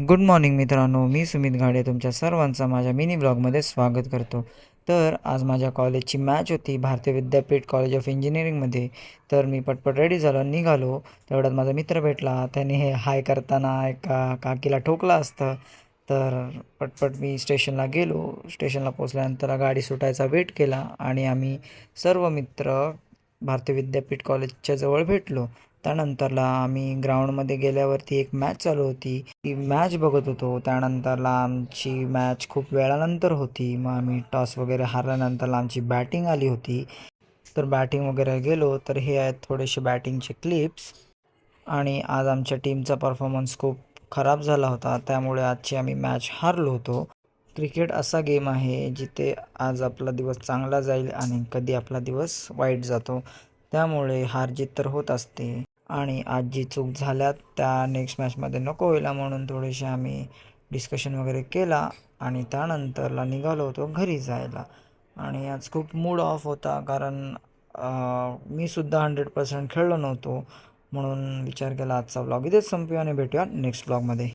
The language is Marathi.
गुड मॉर्निंग मित्रांनो, मी सुमित घाडे तुमच्या सर्वांचा माझ्या मिनी ब्लॉगमध्ये स्वागत करतो. तर आज माझ्या कॉलेजची मॅच होती भारतीय विद्यापीठ कॉलेज ऑफ इंजिनिअरिंगमध्ये. तर मी पटपट रेडी झालो, निघालो. तेवढ्यात माझा मित्र भेटला. त्याने हे हाय करताना एका काकीला ठोकलं असतं. तर पटपट मी स्टेशनला गेलो. स्टेशनला पोचल्यानंतर गाडी सुटायचा वेट केला आणि आम्ही सर्व मित्र भारतीय विद्यापीठ कॉलेजच्या जवळ भेटलो. त्यानंतरला आम्ही ग्राउंडमध्ये गेल्यावरती एक मॅच चालू होती. ती मॅच बघत होतो. त्यानंतरला आमची मॅच खूप वेळानंतर होती. मग आम्ही टॉस वगैरे हारल्यानंतरला आमची बॅटिंग आली होती. तर बॅटिंग वगैरे गेलो. तर हे आहेत थोडेसे बॅटिंगचे क्लिप्स. आणि आज आमच्या टीमचा परफॉर्मन्स खूप खराब झाला होता, त्यामुळे आजची आम्ही मॅच हारलो होतो. क्रिकेट असा गेम आहे जिथे आज आपला दिवस चांगला जाईल आणि कधी आपला दिवस वाईट जातो. त्यामुळे हारजीत तर होत असते आणि आज जी चूक झाल्या त्या नेक्स्ट मॅचमध्ये नको व्हायला म्हणून थोडेसे आम्ही डिस्कशन वगैरे केला आणि त्यानंतरला निघालो होतो घरी जायला. आणि आज खूप मूड ऑफ होता कारण मी सुद्धा 100% खेळलो नव्हतो. म्हणून विचार केला आजचा व्लॉग इथेच संपूया आणि भेटूया नेक्स्ट व्लॉगमध्ये.